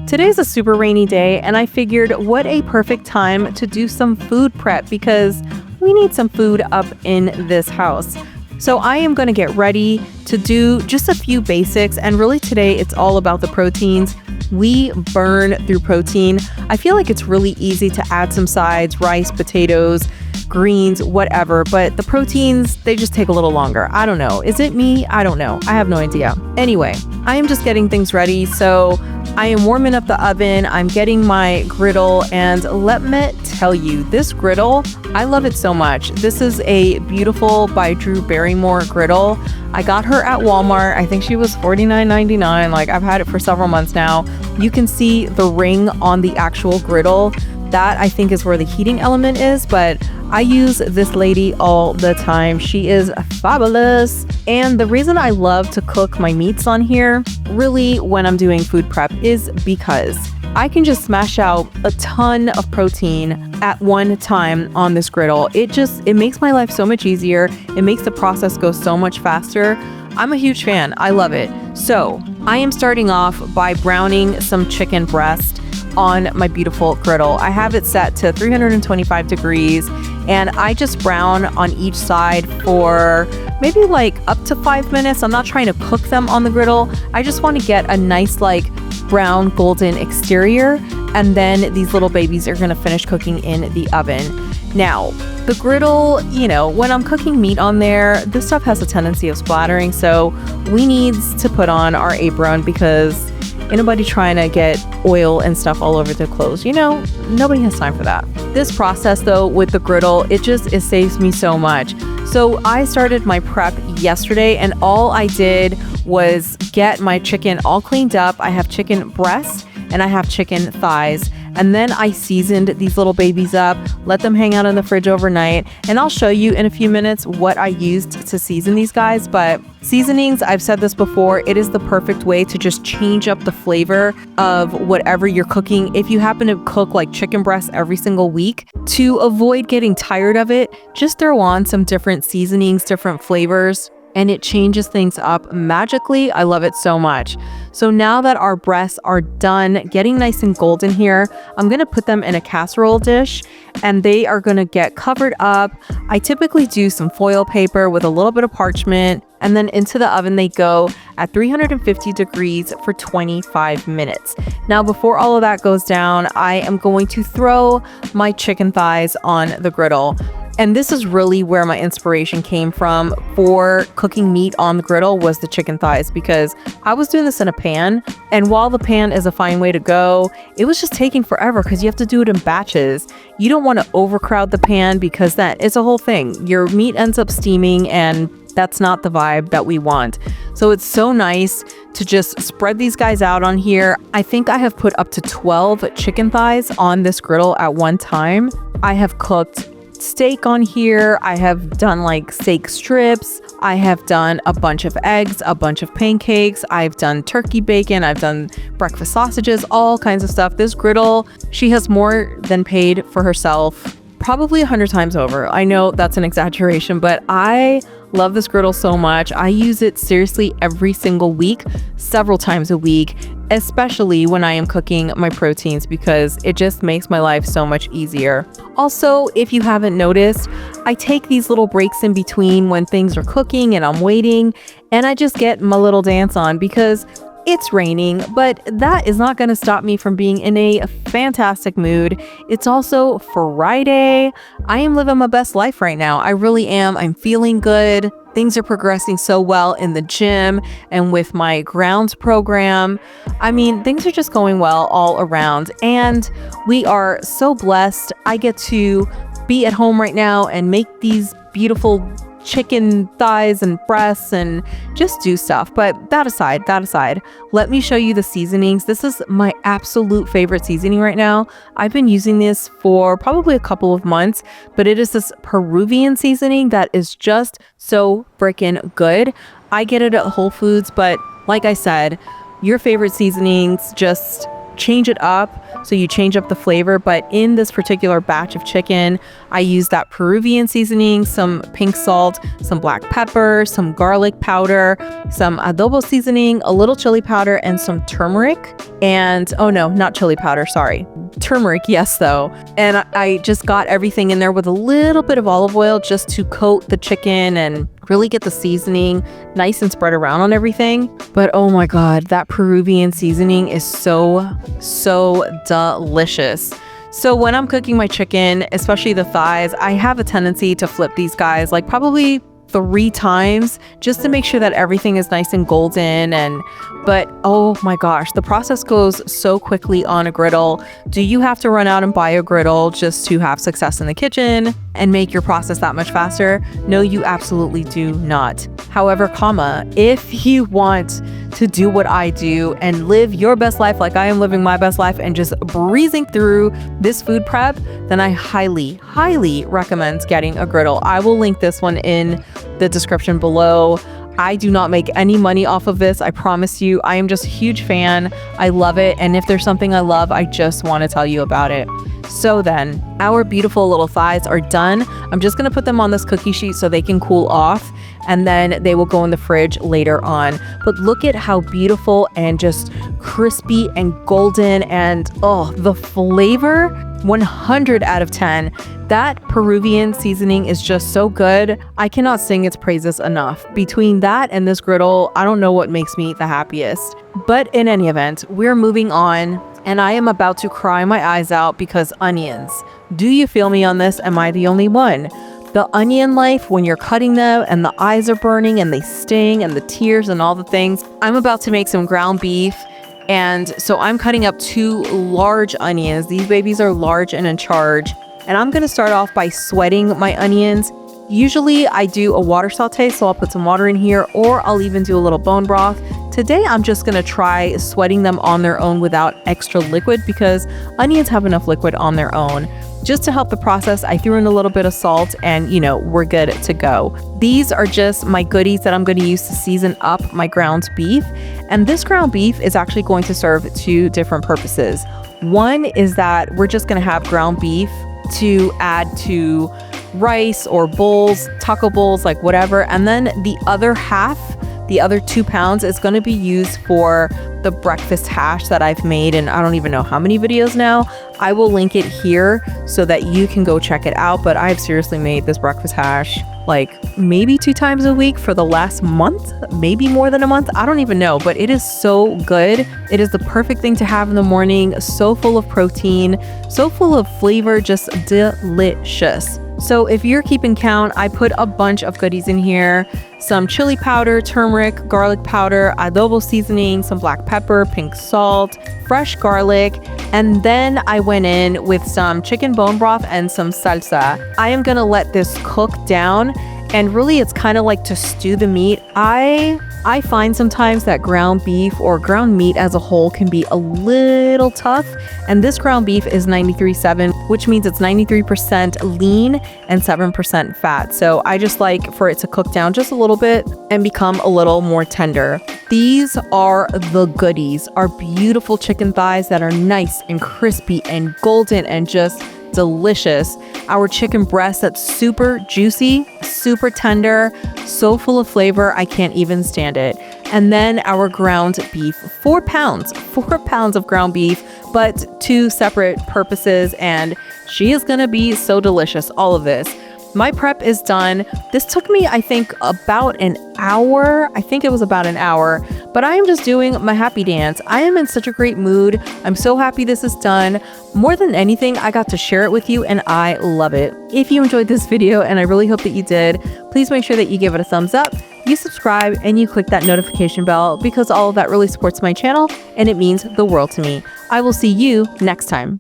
Today's a super rainy day, and I figured what a perfect time to do some food prep because we need some food up in this house. So I am going to get ready to do just a few basics, and really today it's all about the proteins. We burn through protein. I feel like it's really easy to add some sides, rice, potatoes, greens, whatever, but the proteins, they just take a little longer. I don't know. Is it me? I don't know. I have no idea. Anyway, I am just getting things ready. So I am warming up the oven. I'm getting my griddle, and let me tell you, this griddle, I love it so much. This is a Beautiful by Barrymore griddle. I got her at Walmart. I think she was $49.99. Like, I've had it for several months now. You can see the ring on the actual griddle. That I think is where the heating element is, but I use this lady all the time. She is fabulous. And the reason I love to cook my meats on here, really when I'm doing food prep, is because I can just smash out a ton of protein at one time on this griddle. It makes my life so much easier. It makes the process go so much faster. I'm a huge fan. I love it. So I am starting off by browning some chicken breast on my beautiful griddle. I have it set to 325 degrees, and I just brown on each side for maybe like up to 5 minutes. I'm not trying to cook them on the griddle. I just want to get a nice like brown golden exterior, and then these little babies are going to finish cooking in the oven. Now, the griddle, when I'm cooking meat on there, this stuff has a tendency of splattering, so we need to put on our apron because ain't nobody trying to get oil and stuff all over their clothes. Nobody has time for that. This process though with the griddle, it saves me so much. So I started my prep yesterday, and all I did was get my chicken all cleaned up. I have chicken breast and I have chicken thighs. And then I seasoned these little babies up, let them hang out in the fridge overnight. And I'll show you in a few minutes what I used to season these guys. But seasonings, I've said this before, it is the perfect way to just change up the flavor of whatever you're cooking. If you happen to cook like chicken breast every single week, to avoid getting tired of it, just throw on some different seasonings, different flavors, and it changes things up magically. I love it so much. So now that our breasts are done getting nice and golden here, I'm gonna put them in a casserole dish, and they are gonna get covered up. I typically do some foil paper with a little bit of parchment, and then into the oven they go at 350 degrees for 25 minutes. Now, before all of that goes down, I am going to throw my chicken thighs on the griddle. And this is really where my inspiration came from for cooking meat on the griddle, was the chicken thighs, because I was doing this in a pan, and while the pan is a fine way to go, it was just taking forever because you have to do it in batches. You don't want to overcrowd the pan because that is a whole thing. Your meat ends up steaming, and that's not the vibe that we want. So it's so nice to just spread these guys out on here. I think I have put up to 12 chicken thighs on this griddle at one time. I have cooked steak on here. I have done like steak strips. I have done a bunch of eggs, a bunch of pancakes. I've done turkey bacon. I've done breakfast sausages, all kinds of stuff. This griddle, she has more than paid for herself, probably 100 times over. I know that's an exaggeration, but I love this griddle so much. I use it seriously every single week, several times a week, especially when I am cooking my proteins, because it just makes my life so much easier. Also, if you haven't noticed, I take these little breaks in between when things are cooking and I'm waiting, and I just get my little dance on because it's raining, but that is not going to stop me from being in a fantastic mood. It's also Friday. I am living my best life right now. I really am. I'm feeling good. Things are progressing so well in the gym and with my grounds program. I mean, things are just going well all around, and we are so blessed. I get to be at home right now and make these beautiful chicken thighs and breasts and just do stuff. But that aside, let me show you the seasonings. This is my absolute favorite seasoning right now. I've been using this for probably a couple of months, but it is this Peruvian seasoning that is just so freaking good. I get it at Whole Foods, but like I said, your favorite seasonings, just change it up. So you change up the flavor, but in this particular batch of chicken, I use that Peruvian seasoning, some pink salt, some black pepper, some garlic powder, some adobo seasoning, a little chili powder, and some turmeric. And oh no, not chili powder, sorry. Turmeric, yes though. And I just got everything in there with a little bit of olive oil just to coat the chicken and really get the seasoning nice and spread around on everything. But oh my God, that Peruvian seasoning is so delicious. So when I'm cooking my chicken, especially the thighs, I have a tendency to flip these guys like probably 3 times just to make sure that everything is nice and golden. But oh my gosh, the process goes so quickly on a griddle. Do you have to run out and buy a griddle just to have success in the kitchen and make your process that much faster? No, you absolutely do not. However, if you want to do what I do and live your best life like I am living my best life and just breezing through this food prep, then I highly recommend getting a griddle. I will link this one in the description below. I do not make any money off of this, I promise you. I am just a huge fan. I love it. And if there's something I love, I just want to tell you about it. So then, our beautiful little thighs are done. I'm just gonna put them on this cookie sheet so they can cool off, and then they will go in the fridge later on. But look at how beautiful and just crispy and golden, and oh, the flavor, 100 out of 10. That Peruvian seasoning is just so good. I cannot sing its praises enough. Between that and this griddle, I don't know what makes me the happiest. But in any event, we're moving on, and I am about to cry my eyes out because onions. Do you feel me on this? Am I the only one? The onion life, when you're cutting them and the eyes are burning and they sting and the tears and all the things. I'm about to make some ground beef. And so I'm cutting up 2 large onions. These babies are large and in charge. And I'm gonna start off by sweating my onions. Usually I do a water saute, so I'll put some water in here, or I'll even do a little bone broth. Today, I'm just gonna try sweating them on their own without extra liquid because onions have enough liquid on their own. Just to help the process, I threw in a little bit of salt and, we're good to go. These are just my goodies that I'm going to use to season up my ground beef. And this ground beef is actually going to serve 2 different purposes. One is that we're just going to have ground beef to add to rice or bowls, taco bowls, like whatever. And then the other half, the other 2 pounds, is going to be used for the breakfast hash that I've made, and I don't even know how many videos now. I will link it here so that you can go check it out. But I've seriously made this breakfast hash like maybe 2 times a week for the last month, maybe more than a month. I don't even know, but it is so good. It is the perfect thing to have in the morning. So full of protein, so full of flavor, just delicious. So if you're keeping count, I put a bunch of goodies in here. Some chili powder, turmeric, garlic powder, adobo seasoning, some black pepper, pink salt, fresh garlic, and then I went in with some chicken bone broth and some salsa. I am gonna let this cook down, and really it's kind of like to stew the meat. I find sometimes that ground beef or ground meat as a whole can be a little tough, and this ground beef is 93.7, which means it's 93% lean and 7% fat. So I just like for it to cook down just a little bit and become a little more tender. These are the goodies, our beautiful chicken thighs that are nice and crispy and golden and just delicious. Our chicken breast that's super juicy, super tender, so full of flavor, I can't even stand it. And then our ground beef, 4 pounds of ground beef, but 2 separate purposes, and she is gonna be so delicious, all of this. My prep is done. This took me, I think, about an hour. I think it was about an hour, but I am just doing my happy dance. I am in such a great mood. I'm so happy this is done. More than anything, I got to share it with you and I love it. If you enjoyed this video, and I really hope that you did, please make sure that you give it a thumbs up, you subscribe, and you click that notification bell because all of that really supports my channel and it means the world to me. I will see you next time.